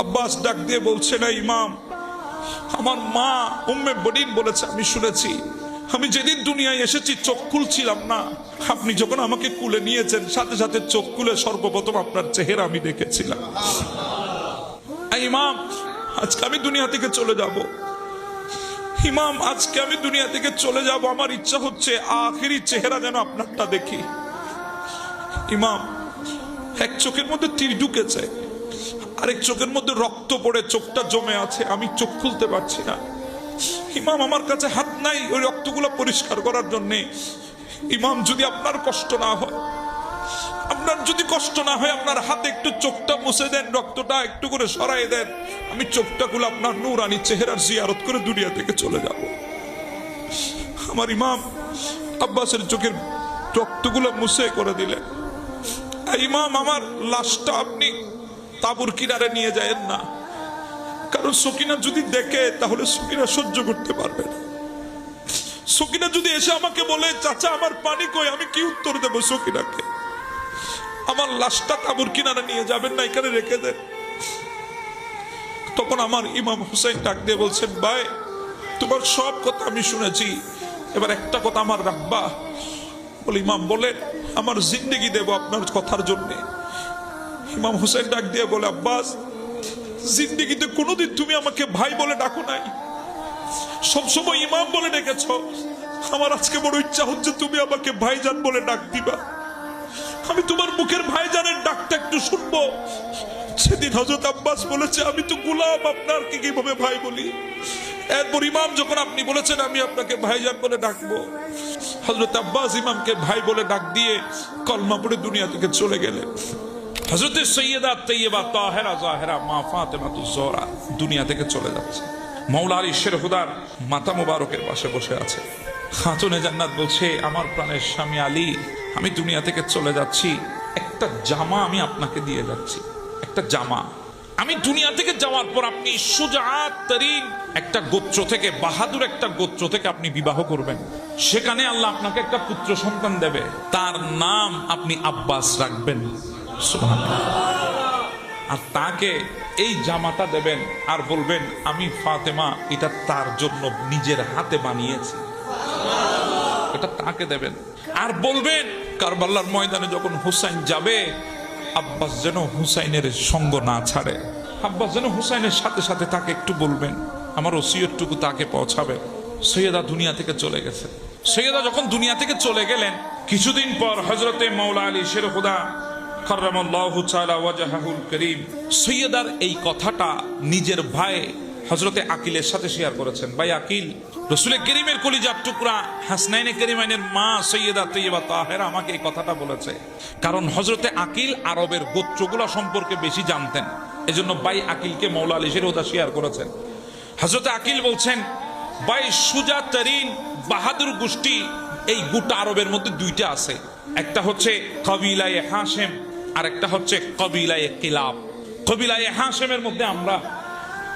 আব্বাস ডাক দিয়ে বলছে, না ইমাম, আমার মা উম্মে বদিন বলেছে, আমি শুনেছি, আমি যেদিন দুনিয়ায় এসেছি চোখ খুলছিলাম না, আপনি যখন আমাকে কুলে নিয়েছেন সাথে সাথে চোখ খুলে সর্বপ্রথম আপনার চেহারা আমি দেখেছিলাম। ইমাম, আজকে আমি দুনিয়া থেকে চলে যাব। ইমাম, আজকে আমি দুনিয়া থেকে চলে যাব, আমার ইচ্ছা হচ্ছে আখেরি চেহারা যেন আপনারটা দেখি। ইমাম, এক চোখের মধ্যে তীর ঢুকেছে, আরেক চোখের মধ্যে রক্ত পড়ে চোখটা জমে আছে, আমি চোখ খুলতে পারছি না। ইমাম, আমার কাছে হাত নাই ওই রক্তগুলো পরিষ্কার করার জন্য। ইমাম, যদি আপনার কষ্ট না হয়, আপনার যদি কষ্ট না হয়, আপনার হাতে একটু চোখটা মুছে দেন, রক্তটা একটু করে সরাই দেন, আমি চোখটা খুলে আপনার নূরানি চেহারার জিয়ারত করে দুনিয়া থেকে চলে যাব। আমার ইমাম আব্বাসের চোখের রক্তগুলো মুছে করে দিলেন। ইমাম, আমার লাশটা আপনি তাবুর কিনারে নিয়ে যায়েন না, কারণ সকিনা যদি দেখে তাহলে সকিনা সহ্য করতে পারবে না। সকিনা যদি এসে আমাকে বলে, চাচা আমার পানি কই, আমি কি উত্তর দেব সকিনাকে? আমার লাশটা তাবুর কিনারে নিয়ে যাবেন না, এখানে রেখে দেন। তখন আমার ইমাম হুসাইন ডাক দিয়ে বলছেন, ভাই তোমার সব কথা আমি শুনেছি, এবার একটা কথা আমার রাখবা। বলে, ইমাম বলেন। আমার জিন্দেগি দেব আপনার কথার জন্য। ইমাম হুসাইন ডাক দিয়ে বলে, আব্বাস, জিন্দেগিতে কোনোদিন তুমি আমাকে ভাই বলে ডাকো নাই, সবসময় ইমাম বলে ডেকেছ। আমার আজকে বড় ইচ্ছা হচ্ছে তুমি আমাকে ভাইজান বলে ডাক দিবা, আমি তোমার মুখের ভাইজানের ডাকটা একটু শুনবো। সেদিন হযরত আব্বাস বলেছে, আমি তো গোলাম, আপনারকে কিভাবে ভাই বলি? এরপর ইমাম যখন আপনি বলেছেন আমি আপনাকে ভাইজান বলে ডাকবো, হযরত আব্বাস ইমামকে ভাই বলে ডাক দিয়ে কলমা পড়ে দুনিয়া থেকে চলে গেলেন। হযরত সৈয়দা তৈয়বা তাহেরা জাহেরা মা ফাতেমাতুজ জোহরা দুনিয়া থেকে চলে যাচ্ছে। মাওলা আলী শেরহুদার মাথা মোবারকের পাশে বসে আছে। খাতুনে জান্নাত বলছে, আমার প্রাণের স্বামী আলী, আমি দুনিয়া থেকে চলে যাচ্ছি, একটা জামা আমি আপনাকে দিয়ে যাচ্ছি, একটা জামা। আমি দুনিয়া থেকে যাওয়ার পর আপনি সুজাআত তরিন একটা গোত্র থেকে, বাহাদুর একটা গোত্র থেকে আপনি বিবাহ করবেন। সেখানে আল্লাহ আপনাকে একটা পুত্র সন্তান দেবে, তার নাম আপনি আব্বাস রাখবেন। সুবহানাল্লাহ। আর তাকে এই জামাটা দেবেন আর বলবেন, আমি ফাতেমা এটা তার জন্য নিজের হাতে বানিয়েছি, এটা তাকে দেবেন। আর বলবেন, কারবালার ময়দানে যখন হুসাইন যাবে, আব্বাস যেন হুসাইনের সঙ্গ না ছাড়ে, আব্বাস যেন হুসাইনের সাথে সাথে তাকে একটু বলবেন, আমার ওসিয়তটুকু তাকে পৌঁছাবে। সৈয়দা দুনিয়া থেকে চলে গেছে। সৈয়দা যখন দুনিয়া থেকে চলে গেলেন, কিছুদিন পর হযরতে মাওলা আলী শেরহুদা কাররামাল্লাহু তাআলা ওয়াজহাহুল কারীম সৈয়দার এই কথাটা নিজের ভাই হযরতে আকিলের সাথে শেয়ার করেছেন। ভাই আকিল, রাসূল কারীমের কলিজার টুকরা হাসনাইনে কারীমাইনের মা সৈয়দা তৈয়বা তাহেরা আমাকে এই কথাটা বলেছে। কারণ হযরতে আকিল আরবের গোত্রগুলো সম্পর্কে বেশি জানতেন, এজন্য ভাই আকিলকে মাওলা আলী শেরহুদা শেয়ার করেছেন। হযরতে আকিল বলছেন, ভাই সুজা তরিন বাহাদুর গোষ্ঠী এই গোটা আরবের মধ্যে দুইটা আছে, একটা হচ্ছে কবিলায়ে হাশেম আর একটা হচ্ছে কবিলায়ে কিলাব। কবিলায়ে হাশেমের মধ্যে আমরা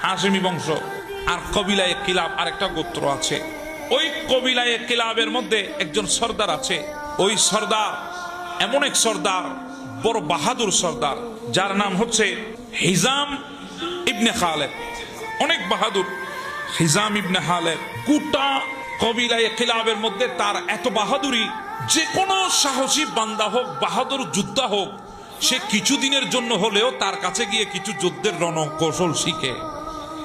হাশেমি বংশ, আর কবিলায়ে কিলাব আরেকটা গোত্র আছে। ওই কবিলায়ে কিলাবের মধ্যে একজন সর্দার আছে, ওই সর্দার এমন এক সর্দার, বড় বাহাদুর সর্দার, যার নাম হচ্ছে হিজাম ইবনে খালেদ। অনেক বাহাদুর হিজাম ইবনে খালেদ। গোটা কবিলায়ে কিলাবের মধ্যে তার এত বাহাদুরি, যে কোনো সাহসী বান্দা হোক, বাহাদুর যোদ্ধা হোক, সে কিছুদিনের জন্য হলেও তার কাছে গিয়ে কিছু যুদ্ধের রণকৌশল শিখে।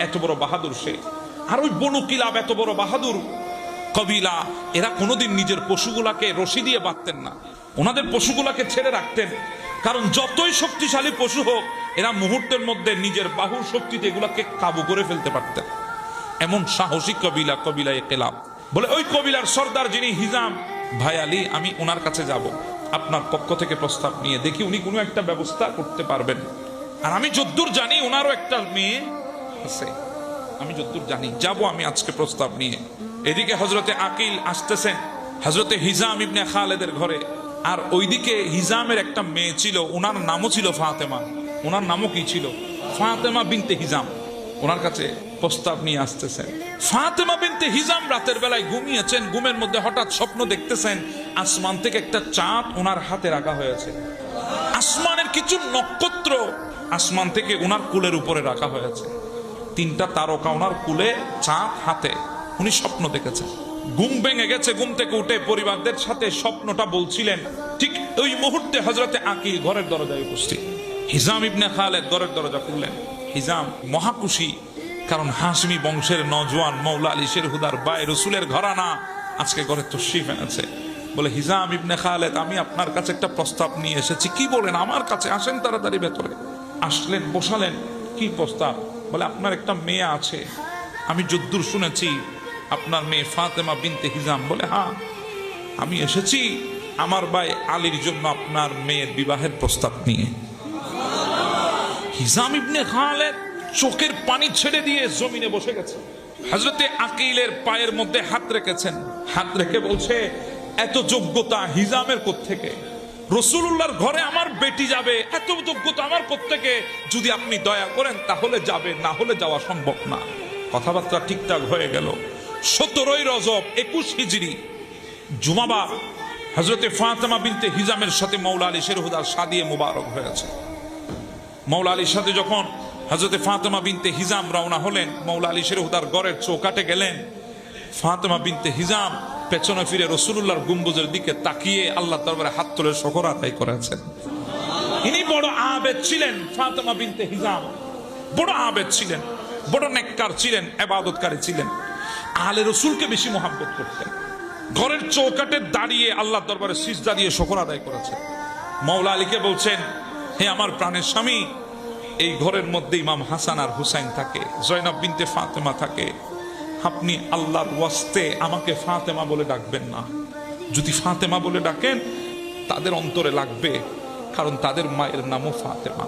এত বড় বাহাদুর সে। আর ওই বনু কিলাব এত বড় বাহাদুর কবিলা, এরা কোনোদিন নিজের পশুগুলাকে রশি দিয়ে বাঁধতেন না, ওনাদের পশুগুলাকে ছেড়ে রাখতেন। কারণ যতই শক্তিশালী পশু হোক, এরা মুহূর্তের মধ্যে নিজের বাহুর শক্তিতে এগুলাকে কাবু করে ফেলতে পারতেন। এমন সাহসী কবিলা, কবিলায়ে কিলাব। বলে ওই কবিলার সর্দার যিনি হিজাম, ভাই আলী, আমি ওনার কাছে যাব, আপনার পক্ষ থেকে প্রস্তাব নিয়ে দেখি উনি কোনো একটা ব্যবস্থা করতে পারবেন। আর আমি যদ্দূর জানি ওনারও একটা মেয়ে আছে, আমি যদ্দূর জানি, যাব আমি আজকে প্রস্তাব নিয়ে। এদিকে হযরতে আকিল আসতেছেন হযরতে হিজাম ইবনে খালেদের ঘরে। আর ওইদিকে হিজামের একটা মেয়ে ছিল, ওনার নামও ছিল ফাতেমা। ওনার নামও কি ছিল? ফাতেমা বিনতে হিজাম। ওনার কাছে প্রস্তাব নিয়ে আসতেছেন। ফাতেমা বিনতে হিজাম রাতের বেলায় ঘুমিয়েছেন, ঘুমের মধ্যে হঠাৎ স্বপ্ন দেখতেছেন আসমান থেকে একটা চাঁদ ওনার হাতে রাখা হয়েছে। আসমানের কিছু নক্ষত্র আসমান থেকে ওনার কুলের উপরে রাখা হয়েছে, 3টা তারকা ওনার কুলে, চাঁদ হাতে। উনি স্বপ্ন দেখেছেন, ঘুম ভেঙে গেছে, ঘুম থেকে উঠে পরিবারদের সাথে স্বপ্নটা বলছিলেন। ঠিক ওই মুহূর্তে হযরতে আকিল ঘরের দরজায় উপস্থিত। হিজাম ইবনে খালেদ ঘরের দরজা খুললেন। হিজাম মহাখুশি, কারণ হাশমি বংশের নওজোয়ান মৌলা আলী শেরহুদার বাই রসুলের ঘরানা আজকে ঘরে তশরিফ এনেছে। বলে, হিজাম ইবনে খালেদ, আমি আপনার কাছে একটা প্রস্তাব নিয়ে এসেছি। কি বলেন? আমার কাছে আসেন তাড়াতাড়ি ভেতরে। আসলেন, বসালেন। কি প্রস্তাব? বলে, আপনার একটা মেয়ে আছে, আমি যদ্দূর শুনেছি আপনার মেয়ে ফাতেমা বিনতে হিজাম। বলে, হ্যাঁ, আমি এসেছি আমার ভাই আলীর জন্য আপনার মেয়ের বিবাহের প্রস্তাব নিয়ে। হিজাম ইবনে খালেদ চোখের পানি ছেড়ে দিয়ে জমিনে বসে গেছে। হযরতে আকিলের পায়ের মধ্যে হাত রেখেছেন, হাত রেখে বলছে, এত যোগ্যতা হিজামের কোত্থেকে? রাসূলুল্লাহর ঘরে আমার বেটি যাবে, এত যোগ্যতা আমার কোত্থেকে? যদি আপনি দয়া করেন তাহলে যাবে, না হলে যাওয়া সম্ভব না। কথাবার্তা ঠিকঠাক হয়ে গেল। 17ই রজব 21 হিজরি জুমাবার হযরতে ফাতেমা বিনতে হিজামের সাথে মৌলা আলী শেরহুদার শাদী মুবারক হয়েছে। মৌলা আলীর সাথে যখন হযরতে ফাতেমা বিনতে হিজাম রওনা হলেন, মৌলা আলী শেরহুদার ঘরের চৌকাটে গেলেন। ফাতেমা বিনতে হিজাম পেছনে ফিরে রাসূলুল্লাহর গম্বুজের দিকে তাকিয়ে আল্লাহর দরবারে হাত তুলে শুকর আদায় করেছেন। ইনি বড় আবেদ ছিলেন। ফাতেমা বিনতে হিজাম বড় আবেদ ছিলেন, বড় নেককার ছিলেন, ইবাদতকারী ছিলেন। আলে রাসূলকে বেশি মহব্বত করতেন। ঘরের চৌকাটে দাঁড়িয়ে আল্লাহর দরবারে সিজদা দিয়ে শুকর আদায় করেছেন। মৌলা আলীকে বলছেন, হে আমার প্রাণের স্বামী, এই ঘরের মধ্যে ইমাম হাসান আর হুসাইন থাকে, জয়নাব বিনতে ফাতেমা থাকে। আপনি আল্লাহর ওয়াস্তে আমাকে ফাতেমা বলে ডাকবেন না। যদি ফাতেমা বলে ডাকেন তাদের অন্তরে লাগবে, কারণ তাদের মায়ের নামও ফাতেমা।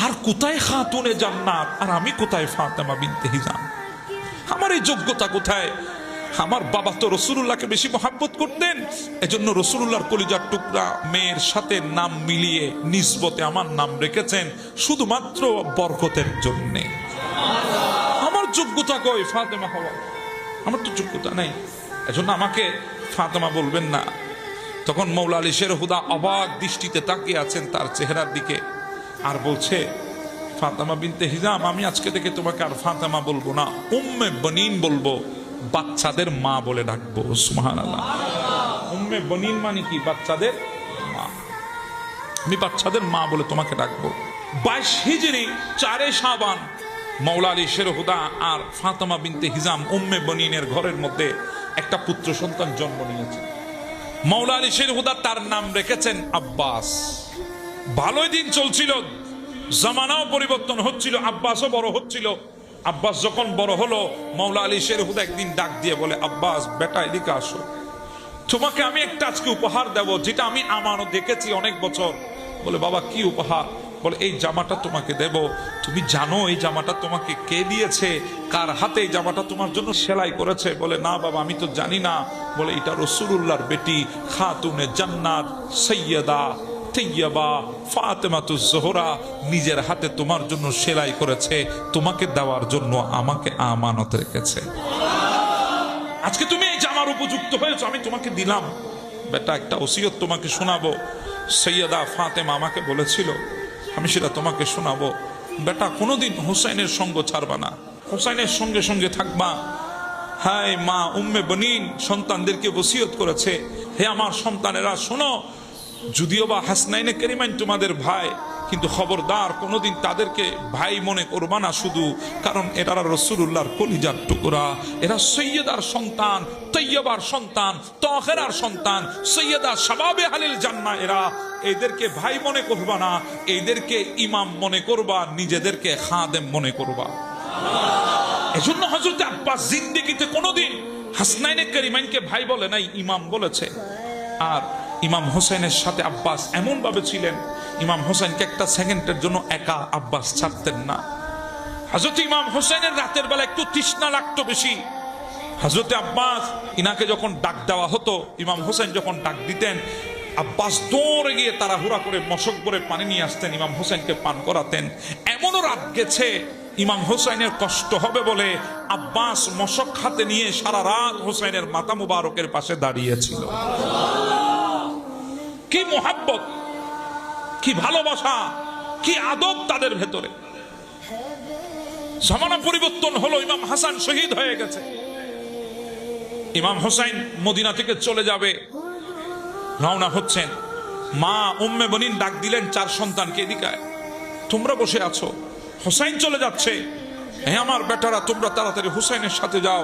আর কোথায় খাতুনে জান্নাত, আর আমি কোথায় ফাতেমা বিনতে হিজাম? আমার এই যোগ্যতা কোথায়? আমার বাবা তো রাসূলুল্লাহকে বেশি মহব্বত করতেন, এজন্য রাসূলুল্লাহর কলিজার টুকরা মেয়ের সাথে নাম মিলিয়ে নিসবতে আমার নাম রেখেছেন শুধুমাত্র বরকতের জন্য। আমার যোগ্যতা কই ফাতেমা হওয়া? আমার তো যোগ্যতা নেই, এজন্য আমাকে ফাতেমা বলবেন না। তখন মৌলা আলী শেরহুদা অবাক দৃষ্টিতে তাকিয়ে আছেন তার চেহারার দিকে, আর বলছে, ফাতেমা বিনতে হিজাম, আমি আজকে থেকে তোমাকে আর ফাতেমা বলবো না, উম্মে বনিন বলবো, বাচ্চাদের মা বলে ডাকবো। সুবহানাল্লাহ। উম্মে বনিন মানে কি? বাচ্চাদের মা। আমি বাচ্চাদের মা বলে তোমাকে ডাকবো। 22 হিজরি 4 শাবান মৌলা আলী শেরহুদা আর ফাতেমা বিনতে হিজাম উম্মে বনিনের ঘরের মধ্যে একটা পুত্র সন্তান জন্ম নিয়েছে। মৌলা আলী শেরহুদা তার নাম রেখেছেন আব্বাস। ভালোই দিন চলছিল, জামানাও পরিবর্তন হচ্ছিল, আব্বাসও বড় হচ্ছিল। আব্বাস যখন বড় হলো, মৌলা আলী শেরহুদা একদিন ডাক দিয়ে বলে, আব্বাস বেটা এদিকে আসো, তোমাকে আমি একটা আজকে উপহার দেব, যেটা আমি আমারও দেখেছি অনেক বছর। বলে, বাবা কি উপহার? বলে, এই জামাটা তোমাকে দেব। তুমি জানো এই জামাটা তোমাকে কে দিয়েছে? কার হাতে এই জামাটা তোমার জন্য সেলাই করেছে? বলে, না বাবা, আমি তো জানি না। বলে, এটা রাসূলুল্লাহর বেটি খাতুনে জান্নাত সাইয়্যিদা তাইয়্যিবা ফাতেমাতুজ জোহরা নিজের হাতে তোমার জন্য সেলাই করেছে, তোমাকে দেওয়ার জন্য আমাকে আমানত রেখেছে। আজকে তুমি এই জামার উপযুক্ত হয়েছো, আমি তোমাকে দিলাম। বেটা, একটা ওসিয়ত তোমাকে শোনাবো। সৈয়দা ফাতেমা আমাকে বলেছিল, আমি সেটা তোমাকে শোনাবো। বেটা, কোনোদিন হুসাইনের সঙ্গ ছাড়বা না, হুসাইনের সঙ্গে সঙ্গে থাকবা। হায় মা উম্মে বনিন সন্তানদেরকে ওসিয়ত করেছে, হে আমার সন্তানেরা শোনো, যদিও বা হাসনাইনে কারিমাইন তোমাদের ভাই, কিন্তু খবরদার কোনোদিন তাদেরকে ভাই মনে করবা না শুধু, কারণ এরা রাসূলুল্লাহর কলিজার টুকরা, এরা সৈয়দার সন্তান, তৈয়বার সন্তান, তাহেরার সন্তান, সৈয়দা শাবাবে আহলিল জান্নাহ। এরা, এদেরকে ভাই মনে করবা না, এদেরকে ইমাম মনে করবা, নিজেদেরকে খাদেম মনে করবা। এজন্য হযরত আব্বাস জিন্দেগিতে কোনোদিন হাসনাইনে কারিমাইনকে ভাই বলে নাই, ইমাম বলেছে। আর ইমাম হোসেনের সাথে আব্বাস এমন ভাবে ছিলেন, ইমাম হোসেনকে একটা সেকেন্ডের জন্য একা আব্বাস ছাড়তেন না। হযরত ইমাম হোসেনের রাতের বেলা একটু তৃষ্ণা লাগতো বেশি। হযরত আব্বাস ইনাকে যখন ডাক দেওয়া হতো, ইমাম হোসেন যখন ডাক দিতেন, আব্বাস দৌড়ে গিয়ে তাড়াহুড়া করে মশক ভরে পানি নিয়ে আসতেন, ইমাম হোসেনকে পান করাতেন। এমনও রাত গেছে ইমাম হোসেনের কষ্ট হবে বলে আব্বাস মশক হাতে নিয়ে সারা রাত হোসেনের মাথা মুবারকের পাশে দাঁড়িয়েছিল। কি মোহাব্বত, কি ভালোবাসা! কি আদব তাদের ভেতরে। জামানা পরিবর্তন হলো, ইমাম হাসান শহীদ হয়ে গেছে, ইমাম হোসাইন মদিনা থেকে চলে যাবে, রওনা হচ্ছেন। মা উম্মে বনিন ডাক দিলেন 4 সন্তানকে, এদিকে তোমরা বসে আছো, হোসাইন চলে যাচ্ছে, হে আমার বেটারা তোমরা তাড়াতাড়ি হোসাইনের সাথে যাও।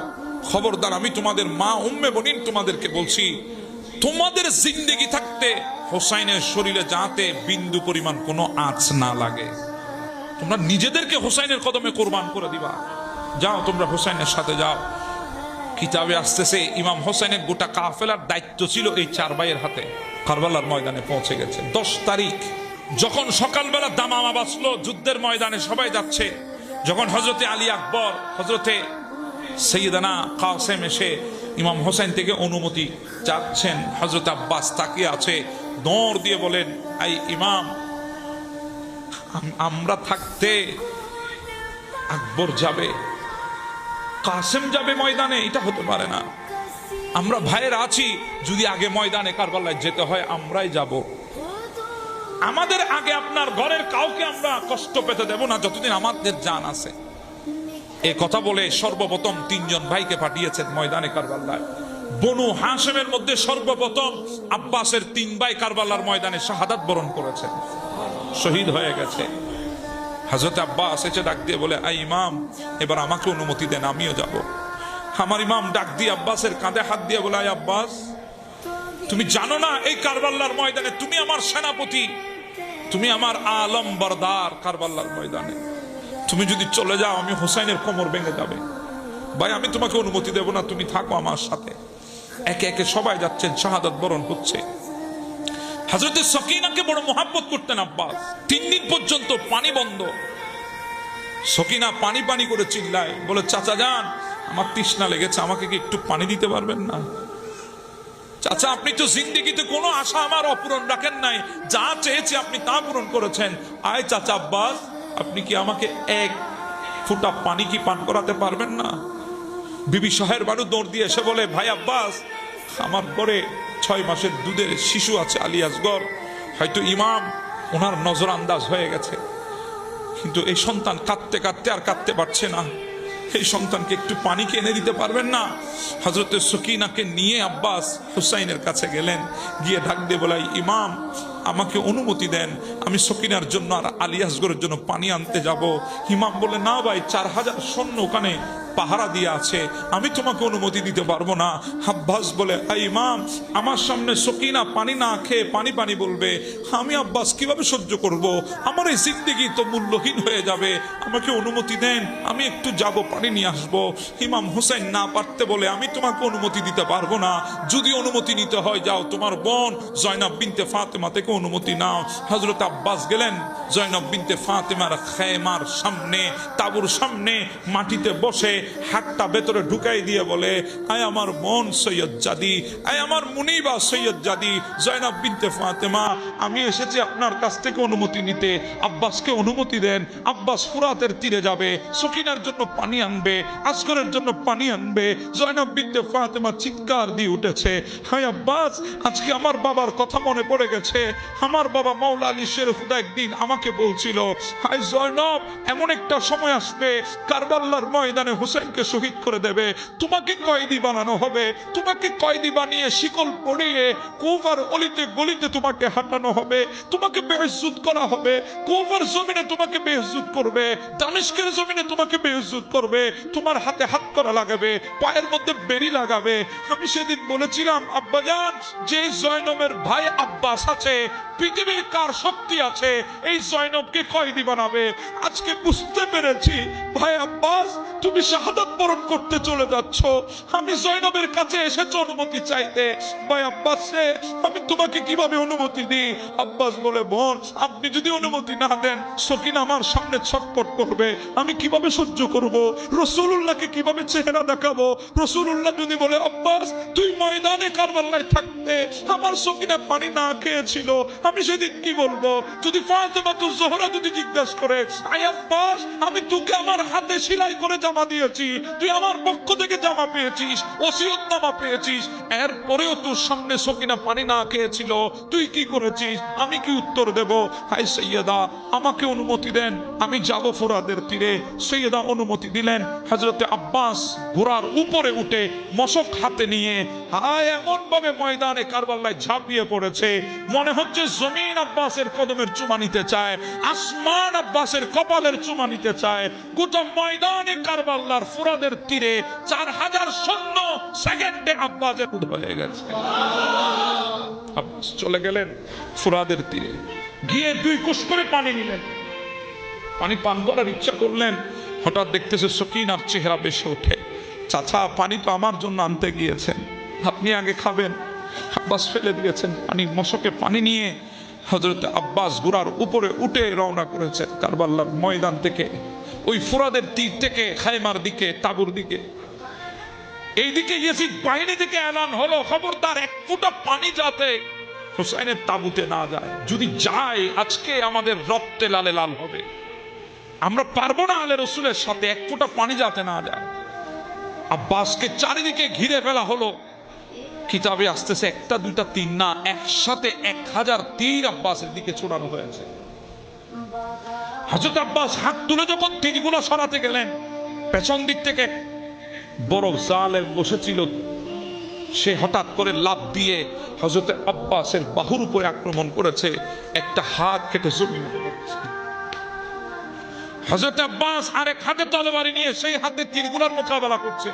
খবরদার, আমি তোমাদের মা উম্মে বনিন তোমাদেরকে বলছি, তোমাদের জিন্দেগি থাকতে হোসাইনের শরীরে যাতে বিন্দু পরিমাণ কোনো আঁচ না লাগে, তোমরা নিজেদেরকে হোসাইনের কদমে কোরবান করে দিবা। যাও তোমরা হোসাইনের সাথে যাও। কিতাবে আসতেছে ইমাম হোসেনের গোটা কাফেলার দায়িত্ব ছিল এই 4 ভাইয়ের হাতে। কারবালার ময়দানে পৌঁছে গেছে 10 তারিখ। যখন সকালবেলা দামামা বাজলো, যুদ্ধের ময়দানে সবাই যাচ্ছে, যখন হযরতে আলী আকবর, হযরতে সৈয়দনা কাসেম এসে ইমাম হোসেন থেকে অনুমতি চাচ্ছেন, হযরত আব্বাস তাকিয়ে আছে, দৌড় দিয়ে বলেন, আই ইমাম, আমরা থাকতে আকবর যাবে, কাসেম যাবে ময়দানে, এটা হতে পারে না। আমরা ভাইয়েরা আছি, যদি আগে ময়দানে কারবালায় যেতে হয় আমরাই যাব। আমাদের আগে আপনার ঘরের কাউকে আমরা কষ্ট পেতে দেব না যতদিন আমাদের জান আছে। এই কথা বলে সর্বপ্রথম 3 জন ভাইকে পাঠিয়েছেন ময়দানে কারবালায়। বনু হাশেমের মধ্যে সর্বপ্রথম আব্বাসের 3 ভাই কারবালার ময়দানে শাহাদাত বরণ করেছেন, শহীদ হয়ে গেছে। হযরত আব্বাস এসে ডাক দিয়ে বলে, আই ইমাম, এবার আমাকে অনুমতি দেন, আমিও যাব। আমার ইমাম ডাক দিয়ে আব্বাসের কাঁধে হাত দিয়ে বলে, আই আব্বাস, তুমি জানো না এই কারবালার ময়দানে তুমি আমার সেনাপতি, তুমি আমার আলম বরদার। কারবালার ময়দানে তুমি যদি চলে যাও আমি হোসাইনের কোমর ভেঙে যাবে। ভাই আমি তোমাকে অনুমতি দেব না, তুমি থাকো আমার সাথে। একে একে সবাই যাচ্ছেন, শাহাদাত বরণ হচ্ছে। হযরতে সকিনাকে বড় মোহাব্বত করতেন আব্বাস। 3 দিন পর্যন্ত পানি বন্ধ। সকিনা পানি পানি করে চিল্লায়, বলে, চাচা যান, আমার তৃষ্ণা লেগেছে, আমাকে কি একটু পানি দিতে পারবেন না? চাচা, আপনি তো জিন্দেগিতে কোনো আশা আমার অপূরণ রাখেন নাই, যা চেয়েছি আপনি তা পূরণ করেছেন। আয় চাচা আব্বাস, আপনি কি আমাকে 1 ফোঁটা পানি কি পান করাতে পারবেন না? বিবি শহের বানু দৌড় দিয়ে এসে বলে, ভাই আব্বাস, আমার ঘরে 6 মাসের দুধের শিশু আছে আলী আসগর, হয়তো ইমাম ওনার নজর আন্দাজ হয়ে গেছে, কিন্তু এই সন্তান কাঁদতে কাঁদতে আর কাঁদতে পারছে না, এই সন্তানকে একটু পানি কি এনে দিতে পারবেন না? হযরতে সকিনাকে নিয়ে আব্বাস হুসাইনের কাছে গেলেন, গিয়ে ডাক দিয়ে বলাই, ইমাম আমাকে অনুমতি দেন, আমি সকিনার জন্য আর আলী আসগরের জন্য পানি আনতে যাব। ইমাম বলে, না ভাই, 4000 সৈন্য ওখানে পাহারা দিয়ে আছে, আমি তোমাকে অনুমতি দিতে পারবো না। আব্বাস বলে, আই ইমাম, আমার সামনে সকিনা পানি না খেয়ে পানি পানি বলবে, আমি আব্বাস কিভাবে সহ্য করব? আমার এই জিন্দেগি তো মূল্যহীন হয়ে যাবে, আমাকে অনুমতি দেন, আমি একটু যাব, পানি নিয়ে আসবো। ইমাম হুসাইন না পারতে বলে, আমি তোমাকে অনুমতি দিতে পারবো না, যদি অনুমতি নিতে হয় যাও তোমার বোন জয়নাব বিনতে ফাতেমা থেকে অনুমতি নাও। হযরত আব্বাস গেলেন জয়নাব বিনতে ফাতেমার খেমার সামনে, তাবুর সামনে মাটিতে বসে হাতটা ভেতরে ঢুকাই দিয়ে বলে, আয় আমার বোন সৈয়দ জাদি, আয় আমার মুনিবা সৈয়দ জাদি জয়নাব বিনতে ফাতেমা, আমি এসেছি আপনার কাছ থেকে অনুমতি নিতে, আব্বাসকে অনুমতি দেন। আব্বাস ফুরাতের তীরে যাবে, সকিনার জন্য পানি আনবে, আসগরের জন্য পানি আনবে। জয়নাব বিনতে ফাতেমা চিৎকার দিয়ে উঠেছে, হায় আব্বাস, আজকে আমার বাবার কথা মনে পড়ে গেছে। আমার বাবা মাওলা আলী শরীফুদ্দা একদিন আমাকে বলছিল, হায় জয়নব, এমন একটা সময় আসবে কারবালার ময়দানে হুসাইনকে শহীদ করে দেবে, তোমাকে কয়েদি বানানো হবে, তোমাকে কয়েদি বানিয়ে শিকল পরিয়ে কুফার অলিতে গলিতে তোমাকে হাঁটানো হবে, তোমাকে বেইজ্জত করা হবে, কুফার জমিনে তোমাকে বেইজ্জত করবে, দামেস্কের জমিনে তোমাকে বেইজ্জত করবে, তোমার হাতে হাত করা লাগাবে, পায়ের মধ্যে বেরি লাগাবে। আমি সেদিন বলেছিলাম, আব্বাজান, যে জয়নবের ভাই আব্বাস আছে, পৃথিবীর কার শক্তি আছে এই জয়নবকে কয়েদি বানাবে? আজকে বুঝতে পেরেছি, ভাই আব্বাস, তুমি শাহাদাত বরণ করতে চলে যাচ্ছ, আমি জয়নবের কাছে এসেছি অনুমতি চাইতে। ভাই আব্বাস রে, আমি তোমাকে কিভাবে অনুমতি দিই? আব্বাস বলে, বোন, আপনি যদি অনুমতি না দেন সকিনা আমার সামনে ছটপট করবে, আমি কিভাবে সহ্য করব? রাসূলুল্লাহকে কিভাবে চেহারা দেখাবো? রাসূলুল্লাহ যদি বলে, আব্বাস তুই ময়দানে কারবালায় থাকতে আমার সকিনা পানি না খেয়েছিল, আমি সেদিন কি বলবো? যদি ফাতেমা তো জোহরা যদি জিজ্ঞাসা করে, আয় আব্বাস, আমি তোকে আমার হাতে সেলাই করে জামা দিয়ে পেয়েছি, তুই আমার পক্ষ থেকে জামা পেয়েছিস, ওসিয়তনামা পেয়েছিস, এরপরেও তোর সামনে সকিনা পানি না খেয়েছিল, তুই কি করেছিস? আমি কি উত্তর দেব? হাই সৈয়দা, আমাকে অনুমতি দেন, আমি যাব ফোরাদের তীরে। সৈয়দা অনুমতি দিলেন। হযরতে আব্বাস ঘোড়ার উপরে উঠে মশক হাতে নিয়ে এমন ভাবে ময়দানে কারবালায় ঝাঁপিয়ে পড়েছে, মনে হচ্ছে জমিন আব্বাসের কদমের চুমা নিতে চায়, আসমান আব্বাসের কপালের চুমা নিতে চায়। গোটা ময়দানে কারবালার ফোরাদের তীরে 4000 সৈন্য সেকেন্ডে আব্বাসের উদ হয়ে গেছে। আব্বাস চলে গেলেন ফোরাদের তীরে, গিয়ে 2 কুশ করে পানি নিলেন, পানি পান করার ইচ্ছা করলেন। হঠাৎ দেখতেছে সকিনার চেহারা বেশি ওঠে। চাচা, পানি তো আমার জন্য আনতে গিয়েছেন, আপনি আগে খাবেন। আব্বাস ফেলে দিয়েছেন পানি। মশকে পানি নিয়ে হযরত আব্বাস ঘোড়ার উপরে উঠে রওনা করেছেন কারবালার ময়দান থেকে, ওই ফোরাদের তীর থেকে খায়মার দিকে, তাবুর দিকে। এইদিকে ইয়াজিদ বাহিনী থেকে এলান হলো, খবরদার 1 ফোঁটা পানি যাতে হুসাইনের তাবুতে না যায়, যদি যায় আজকে আমাদের রক্তে লালে লাল হবে, আমরা পারবো না আলে রসুলের সাথে, 1 ফোঁটা পানি যাতে না যায়। আব্বাসকে চারিদিকে ঘিরে ফেলা হলো। কিতাবে আসতেছে 1টা 2টা 3 না, একসাথে 1000 তীর আব্বাসের দিকে ছোড়ানো হয়েছে। হযরত আব্বাস হাত তুলে যখন তীরগুলো সরাতে গেলেন, পেছন দিক থেকে বড় জালেম বসেছিল, সে হঠাৎ করে লাফ দিয়ে হযরত আব্বাসের বাহুর উপরে আক্রমণ করেছে, একটা হাত কেটে জমিনে পড়েছে। হযরত আব্বাস আরেক হাতে তরবারি নিয়ে সেই হাতে তীরগুলোর মোকাবেলা করছে।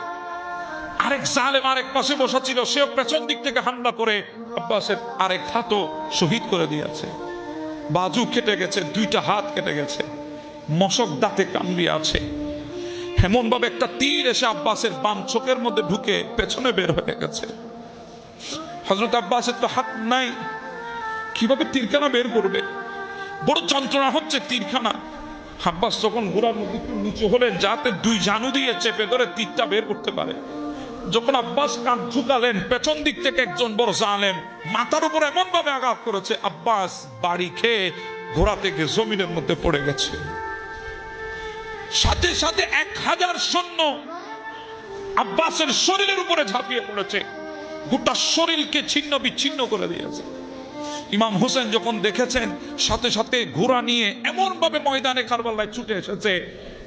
আরেক জালেম আরেক পাশে বসা ছিল, সেও পেছন দিক থেকে হামলা করে আব্বাসের আরেক হাতও শহীদ করে দিয়েছে। বাজু কেটে গেছে, 2টা হাত কেটে গেছে, মশক দাঁতে কামড়িয়ে আছে। এমন ভাবে একটা তীর এসে আব্বাসের বাম চোখের মধ্যে ঢুকে পেছনে বের হয়ে গেছে। হযরত আব্বাসের তো হাত নাই, কিভাবে তীরখানা বের করবে? বড় যন্ত্রণা হচ্ছে তীরখানা। আব্বাস যখন ঘোড়ার মধ্যে একটু নিচু হলেন, যাতে 2 জানু দিয়ে চেপে ধরে তীরটা বের করতে পারে। যখন আব্বাস কাঁধ ঝুঁকালেন, পেছন দিক থেকে একজন বড় জালেম মাথার উপর এমন ভাবে আঘাত করেছে, আব্বাস বাড়ি খেয়ে ঘোড়া থেকে জমিনের মধ্যে পড়ে গেছে। সাথে সাথে 1000 সৈন্য আব্বাসের শরীরের উপরে ঝাঁপিয়ে পড়েছে, গোটা শরীরকে ছিন্ন বিচ্ছিন্ন করে দিয়েছে। ইমাম হোসেন যখন দেখেছেন, সাথে সাথে ঘোড়া নিয়ে এমন ভাবে ময়দানে কারবালায় ছুটে এসেছে,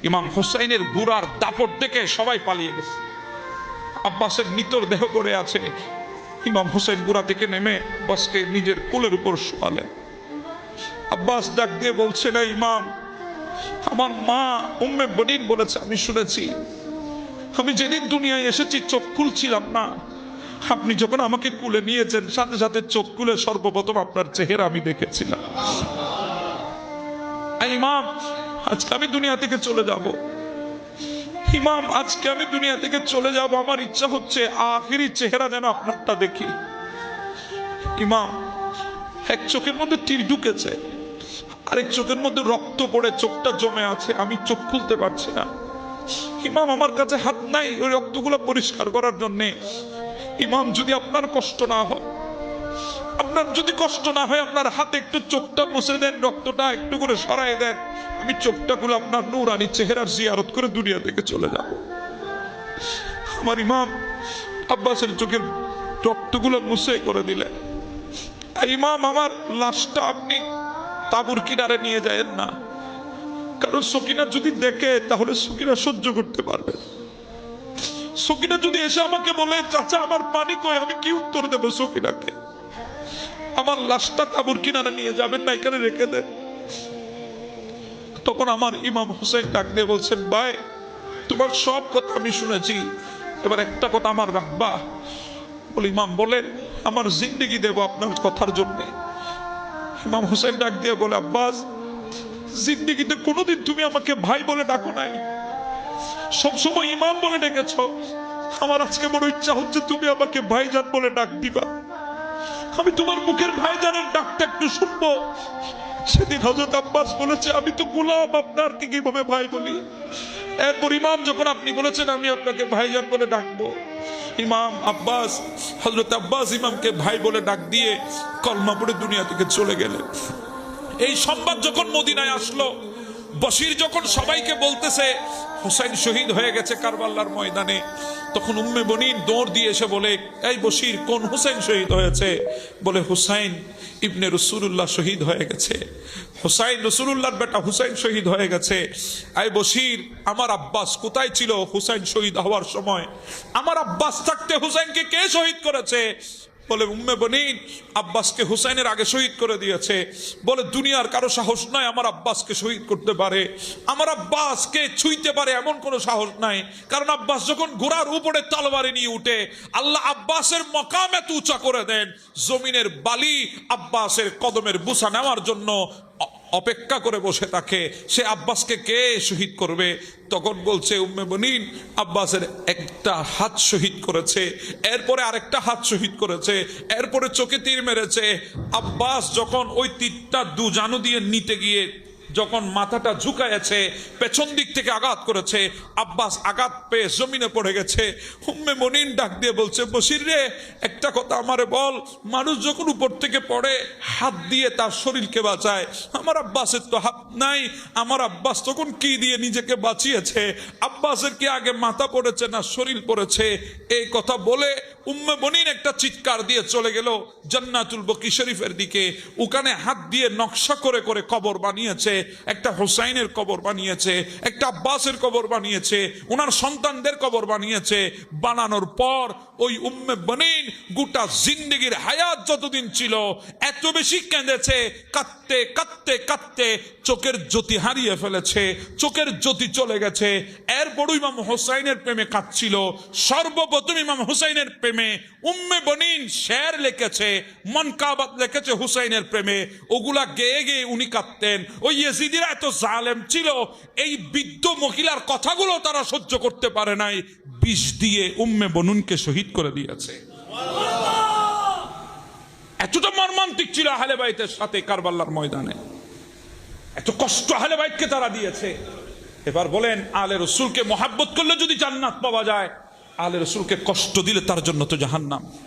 ইমাম হোসেনের ঘোড়ার দাপট দেখে সবাই পালিয়ে গেছে। আব্বাসের মৃতর দেহ করে আছে। ইমাম হোসেন ঘোড়া থেকে নেমে আব্বাসকে নিজের কোলের উপর শোয়ালেন। আব্বাস ডাক দিয়ে বলছে, না ইমাম, আমার মা উম্মে বনিন বলেছে, আমি শুনেছি, আমি যেদিন দুনিয়ায় এসেছি চোখ খুলছিলাম না, আপনি যখন আমাকে কুলে নিয়েছেন, সাথে সাথে চোখ খুলে সর্বপ্রথম আপনার চেহারা আমি দেখেছিলাম। ইমাম, আজকে আমি দুনিয়া থেকে চলে যাব। ইমাম, আজকে আমি দুনিয়া থেকে চলে যাব, আমার ইচ্ছা হচ্ছে আখিরি চেহারা যেন আপনারটা দেখি। ইমাম, 1 চোখের মধ্যে তীর ঢুকেছে, আরেক চোখের মধ্যে রক্ত পড়ে চোখটা জমে আছে, আমি চোখ খুলতে পারছি না। ইমাম, আমার কাছে হাত নাই ওই রক্তগুলো পরিষ্কার করার জন্য। ইমাম, যদি আপনার কষ্ট না হয়, আপনার যদি কষ্ট না হয়, আপনার হাতে একটু চোখটা মুছে দেন, রক্তটা একটু করে সরাই দেন, আমি চোখটা খুলে আপনার নূরানি চেহারার জিয়ারত করে দুনিয়া থেকে চলে যাব। আমার ইমাম আব্বাসের চোখের রক্তগুলো মুছে করে দিলেন। ইমাম, আমার লাশটা আপনি তাবুর কিনারে নিয়ে যায়েন না, কারণ সকিনা যদি দেখে তাহলে সকিনা সহ্য করতে পারবে। সকিনা যদি এসে আমাকে বলে, চাচা আমার পানি কই, আমি কি উত্তর দেব সকিনাকে? আমার লাশটা তাবুর কিনারে নিয়ে যাবেন না, এখানে রেখে দেন। তখন আমার ইমাম হোসেন ডাক দিয়ে বলছেন, ভাই, তোমার সব কথা আমি শুনেছি, এবার একটা কথা আমার রাখবা। বলে, ইমাম বলেন। আমার জিন্দেগি দেব আপনার কথার জন্য। ইমাম হোসেন ডাক দিয়ে বলে, আব্বাস, জিন্দেগিতে কোনোদিন তুমি আমাকে ভাই বলে ডাকো নাই, সবসময় ইমাম বলে ডেকেছ। আমার আজকে বড় ইচ্ছা হচ্ছে তুমি আমাকে ভাইজান বলে ডাক দিবা, আমি তোমার মুখের ভাইজানের ডাকটা একটু শুনবো। সেদিন হযরত আব্বাস বলেছে, আমি তো গোলাম, আপনারকে কিভাবে ভাই বলি? এরপর ইমাম যখন আপনি বলেছেন আমি আপনাকে ভাইজান বলে ডাকবো, ইমাম আব্বাস, হযরত আব্বাস ইমামকে ভাই বলে ডাক দিয়ে কলমা পড়ে দুনিয়া থেকে চলে গেলেন। এই সংবাদ যখন মদিনায় আসলো, বশির যখন সবাইকে বলতেছে হুসাইন শহীদ হয়ে গেছে কারবালার ময়দানে। তখন উম্মে বনিন দৌড় দিয়ে এসে বলে, এই বশির, কোন হুসাইন শহীদ হয়েছে? বলে, হুসাইন ইবনে রাসূলুল্লাহ শহীদ হয়ে গেছে। হুসাইন রাসূলুল্লাহর বেটা হুসাইন শহীদ হয়ে গেছে। এই বশির, আমার আব্বাস কোথায় ছিল হুসাইন শহীদ হওয়ার সময়? আমার আব্বাস থাকতে হুসাইনকে কে শহীদ করেছে? বলে, উম্মে বনিন আব্বাসকে হুসাইনের আগে শহীদ করে দিয়েছে। বলে, দুনিয়ার কারো সাহস নাই আমার আব্বাসকে শহীদ করতে পারে, আমার আব্বাসকে ছুঁইতে পারে এমন কোনো সাহস নাই। কারণ আব্বাস যখন ঘোড়ার উপরে তলবারি নিয়ে উঠে, আল্লাহ আব্বাসের মকাম এত উঁচা করে দেন, জমিনের বালি আব্বাসের কদমের বুসা নেওয়ার জন্য অপেক্ষা করে বসে থাকে। সে আব্বাসকে কে শহীদ করবে? তখন বলছে উম্মে বনিন, আব্বাসের একটা হাত শহীদ করেছে, এরপরে আরেকটা হাত শহীদ করেছে, এরপরে চোখে তীর মেরেছে। আব্বাস যখন ওই তীরটা দু জানু দিয়ে নিতে গিয়ে যখন মাথাটা ঝুঁকায়েছে, পেছন দিক থেকে আঘাত করেছে, আব্বাস আঘাত পেয়ে জমিনে পড়ে গেছে। উম্মে বনিন ডাক দিয়ে বলছে, বশির রে, একটা কথা আমারে বল, মানুষ যখন উপর থেকে পড়ে হাত দিয়ে তার শরীরকে বাঁচায়, আমার আব্বাসের তো হাত নাই, আমার আব্বাস তখন কি দিয়ে নিজেকে বাঁচিয়েছে? আব্বাসের কি আগে মাথা পড়েছে না শরীর পড়েছে? এই কথা বলে উম্মে বনিন একটা চিৎকার দিয়ে চলে গেল জান্নাতুল বকি শরীফের দিকে। ওখানে হাত দিয়ে নকশা করে করে কবর বানিয়েছে, একটা হুসাইনের কবর বানিয়েছে, একটা আব্বাসের কবর বানিয়েছে, ওনার সন্তানদের কবর বানিয়েছে। বানানোর পর ওই উম্মে বনিন গোটা জিন্দেগির হায়াত যতদিন ছিল এত বেশি কেঁদেছে, কাঁদতে কাঁদতে কাঁদতে চোখের জ্যোতি হারিয়ে ফেলেছে, চোখের জ্যোতি চলে গেছে। এরপর ইমাম হুসাইনের প্রেমে কাঁদছিল। সর্বপ্রথম ইমাম হুসাইনের প্রেমে উম্মে বনিন শের লিখেছে, মনকাবাত লিখেছে হুসাইনের প্রেমে। ওগুলা গেয়ে গেয়ে উনি কাঁদতেন। ওই ইয়েজিদিরা এত জালেম ছিল, এই বৃদ্ধ মহিলার কথাগুলো তারা সহ্য করতে পারে নাই, বিষ দিয়ে উম্মে বনুনকে শহীদ করে দিয়েছে। এতটা মর্মান্তিক ছিল আহলে বাইতের সাথে কারবালার ময়দানে, এত কষ্ট আহলে বাইতকে তারা দিয়েছে। এবার বলেন, আলে রসুলকে মহাব্বত করলে যদি জান্নাত পাওয়া যায়, আলে রসুলকে কষ্ট দিলে তার জন্য তো জাহান্নাম।